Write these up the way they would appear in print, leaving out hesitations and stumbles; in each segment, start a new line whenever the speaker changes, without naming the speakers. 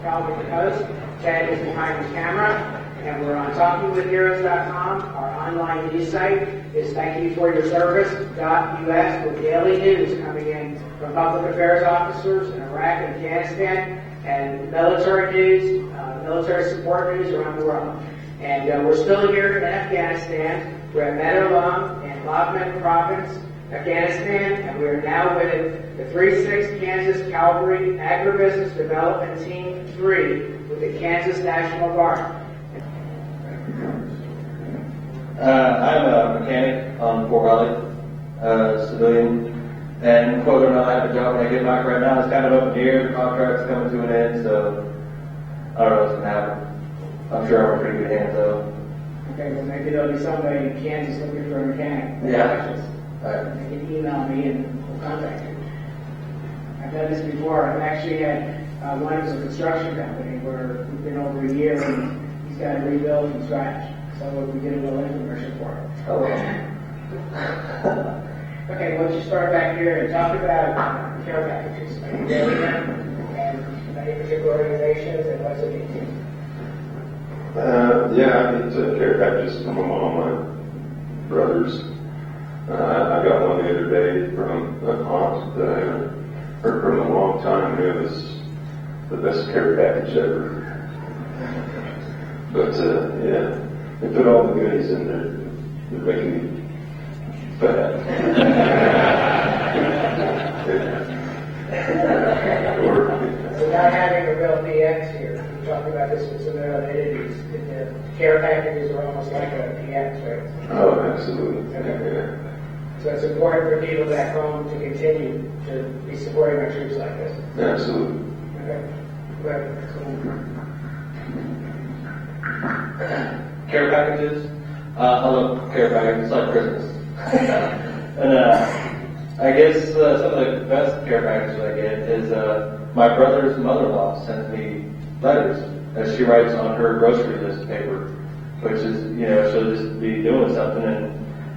Calvary Coast. Ted is behind the camera, and we're on talkingwithheroes.com. Our online news site is thankyouforyourservice.us with daily news coming in from public affairs officers in Iraq and Afghanistan, and military news, military support news around the world. And we're still here in Afghanistan. We're at Meadowlawn in Lochman Province, Afghanistan, and we are now with the 3-6 Kansas Cavalry Agribusiness Development Team 3 with the Kansas National Guard.
I'm a mechanic on Fort Riley, civilian, and quote or not, I have a job when I get back right now. It's kind of up in the air. The contract's coming to an end, so I don't know what's going to happen. I'm sure I'm a pretty good hand, though.
Okay, well maybe there'll be somebody in Kansas looking for a mechanic.
Yeah.
Right. They can email me and we'll contact you. I've done this before. I've actually had one who's a construction company where we've been over a year and he's got to rebuild from scratch. So we did a little infomercial for him.
Oh, well.
Okay, why don't you start back here and talk about care packages. Are you getting them? And any particular organizations and what's it mean to you?
Yeah, I need care packages from my mom, my brothers. I got one the other day from an aunt that I haven't heard from in a long time. It was the best care package ever. But yeah, they put all the goodies in there. They're making me fat.
So not having a real DX here, we talked about this with some other entities. The care packages are almost like a DX, right?
Oh, absolutely.
Okay.
Yeah.
So it's important for people back home to continue to be supporting our troops like this.
Absolutely.
Okay. Right.
Care packages. I love care packages. It's like Christmas. And I guess some of the best care packages I get is my brother's mother-in-law sends me letters that she writes on her grocery list paper, which is, she'll just be doing something and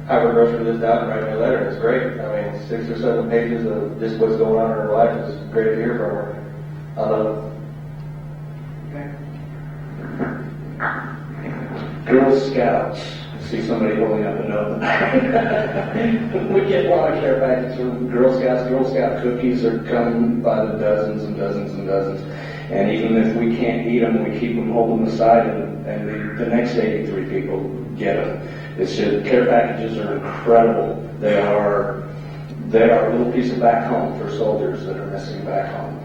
have her grocery list out and write me a letter. It's great. I mean, 6 or 7 pages of just what's going on in her life. It's great to hear from her. I love it.
Girl Scouts. See somebody holding up a note. We get a lot of care packages from Girl Scouts. Girl Scout cookies are coming by the dozens and dozens and dozens. And even if we can't eat them, we keep them, hold them aside, and the next 83 people get them. It's just, care packages are incredible. They are a little piece of back home for soldiers that are missing back home.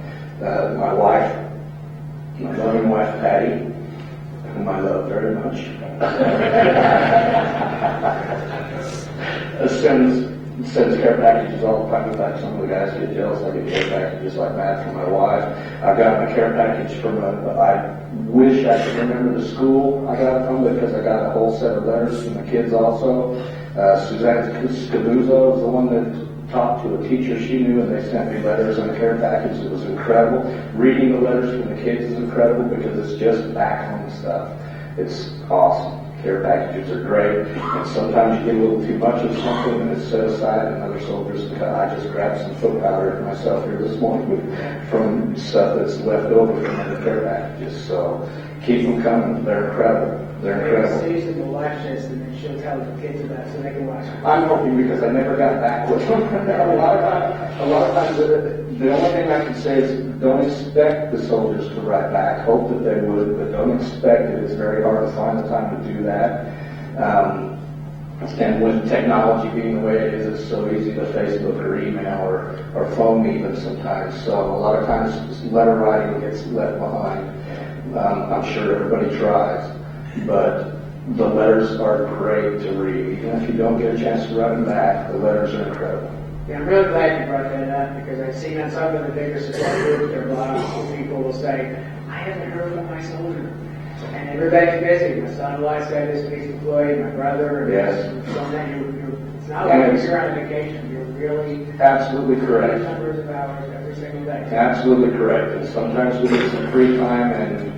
My wife, my loving wife Patty, whom I love very much, sends care packages all the time. In fact, some of the guys get jealous. I get care packages like that from my wife. I got a care package from I wish I could remember the school I got it from, because I got a whole set of letters from the kids also. Suzanne Scabuzzo is the one that talked to a teacher she knew, and they sent me letters on a care package. It was incredible. Reading the letters from the kids is incredible because it's just back home stuff. It's awesome. Care packages are great, and sometimes you get a little too much of something and it's set aside, and other soldiers, I just grabbed some foot powder myself here this morning from stuff that's left over from the care packages. So keep them coming. They're incredible. They're incredible.
Susan will watch this and then she'll tell the kids about it so they can watch it.
I'm hoping, because I never got back with them. a lot of times, the only thing I can say is don't expect the soldiers to write back. Hope that they would, but don't expect it. It's very hard to find the time to do that. And with technology being the way it is, it's so easy to Facebook or email or phone even sometimes. So a lot of times letter writing gets left behind. I'm sure everybody tries, but the letters are great to read. Even if you don't get a chance to write them back, the letters are incredible.
Yeah, I'm really glad you brought that up, because I've seen on some of the bigger support groups or blogs, people will say, I haven't heard from my soldier. And everybody's busy. My son-in-law's got this week's employee, my brother,
yes.
So then it's not like you're on vacation. You're really
absolutely correct.
Hundreds of hours every single day.
Absolutely correct. And sometimes we get some free time, and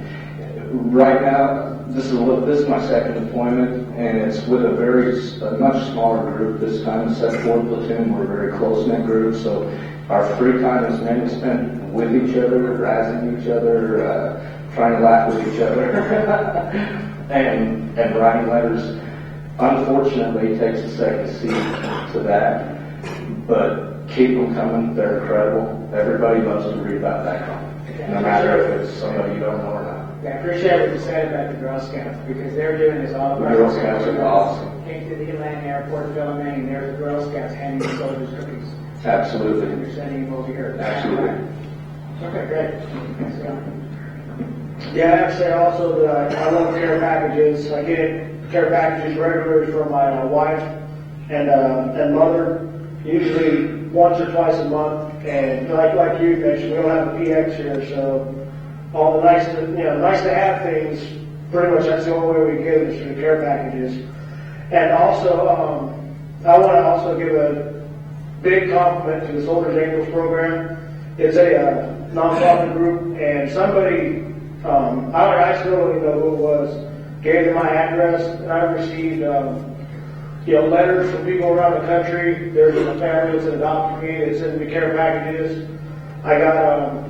right now, this is my second deployment, and it's with a much smaller group this time. It's at 4th Platoon. We're a very close-knit group, so our free time is mainly spent with each other, razzing each other, trying to laugh with each other, and writing letters. Unfortunately, it takes a second seat to that, but keep them coming. They're incredible. Everybody loves to read about that home, no matter if it's somebody you don't know or not.
Yeah, I appreciate what you said about the Girl Scouts, because they're doing this all
The
across
Girl Scouts are awesome.
Came to the Atlanta airport filming, and there's the Girl Scouts handing the soldiers cookies.
Absolutely.
And you're sending them over here.
Absolutely.
Okay, great. Thanks, John.
Yeah, I have to say also that I love care packages. I get care packages regularly for my wife and mother, usually once or twice a month. And like you mentioned, we don't have a PX here, so all the nice to have things. Pretty much that's the only way we get it is through care packages. And also, I want to also give a big compliment to the Soldiers Angels program. It's a nonprofit group, and somebody, I still don't even know who it was, gave them my address, and I received, letters from people around the country. There's a family that's adopted me that sends me care packages. I got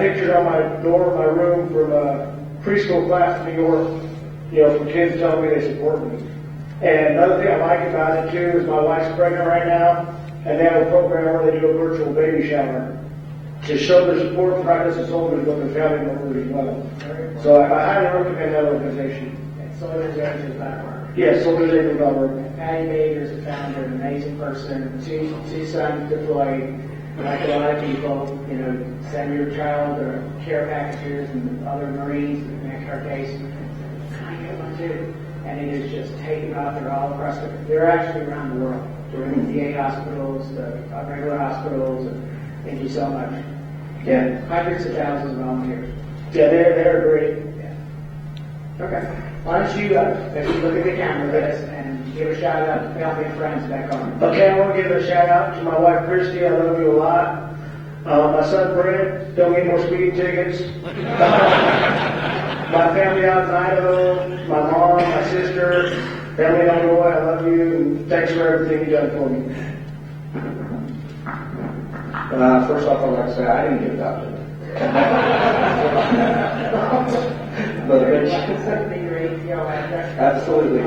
pictures on my door of my room from a preschool class in New York, from kids telling me they support me. And another thing I like about it too is my wife's pregnant right now, and they have a program where they do a virtual baby shower to show their support for practice soldiers with their family members as well. So I highly recommend that organization.
Soldiers Angels.org.
Yes, Soldiers Angels.org.
Patty Baker's the founder, an amazing person. Two sons deployed. Like a lot of people, send your child or care packages and other Marines, in our case, I get one too. And it is just taking off. They're all across they're actually around the world. They're in the VA hospitals, the regular hospitals, and thank you so much.
Yeah.
Hundreds of thousands of volunteers.
Yeah, they're great.
Yeah. Okay. Why don't you, if you look at the camera with us and give a shout out to family and friends back home.
Okay, I want to give a shout out to my wife Christy. I love you a lot. My son Brent, don't get more speeding tickets. My family out in Idaho, my mom, my sister, family in Illinois, I love you, and thanks for everything you've done for me.
First off, I'd like to say I didn't get adopted. But absolutely.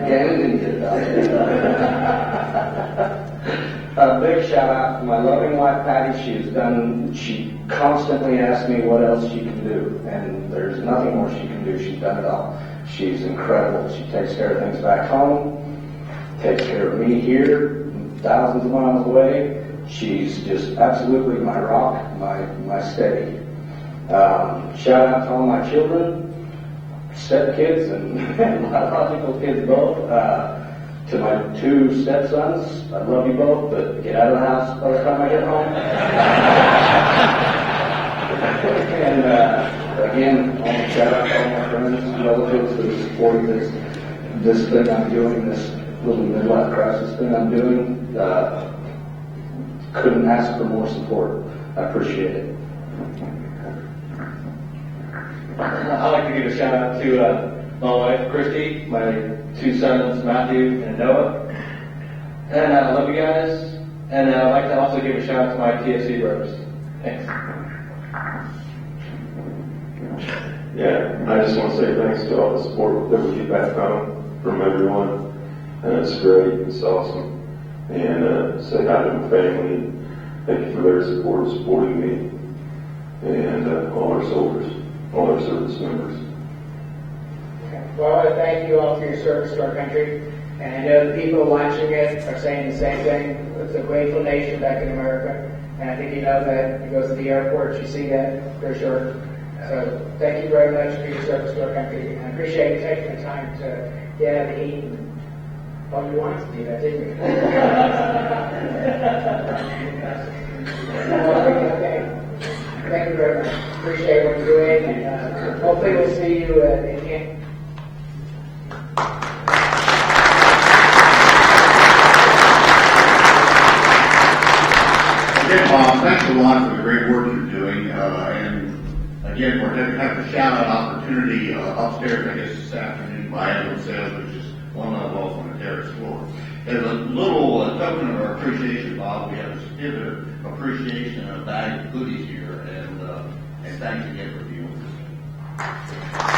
Yeah, we didn't get adopted. A big shout out to my loving wife Patty. She constantly asks me what else she can do, and there's nothing more she can do. She's done it all. She's incredible. She takes care of things back home, takes care of me here, thousands of miles away. She's just absolutely my rock, my steady. Shout out to all my children, stepkids and biological kids both. To my two stepsons, I love you both, but get out of the house by the time I get home. And again, I want to shout out to all my friends and relatives that are supporting this thing I'm doing, this little midlife crisis thing I'm doing. Couldn't ask for more support. I appreciate it.
I'd like to give a shout out to my wife, Christy, my two sons, Matthew and Noah. And I love you guys. And I'd like to also give a shout out to my TFC brothers. Thanks.
Yeah, I just want to say thanks to all the support that we get back home from everyone. It's great, it's awesome. And say hi to my family. Thank you for their support, supporting me. And all our soldiers, all our service members.
Well, I want to thank you all for your service to our country. And I know the people watching it are saying the same thing. It's a grateful nation back in America. And I think you know that. You go to the airport, you see that for sure. So thank you very much for your service to our country. And I appreciate you taking the time to get out and eat. Well, you wanted to do that, didn't you? Okay. Thank you very much. Appreciate what you're doing. And hopefully we'll see you in
Again, Bob, thanks a lot for the great work you're doing, and Again, we're going to have a shout-out opportunity upstairs, I guess, this afternoon by Edwin Sales, which is one level off on the terrace floor. As a little token of our appreciation, Bob, we have a certificate of appreciation and a bag of goodies here, and thanks again for viewing this.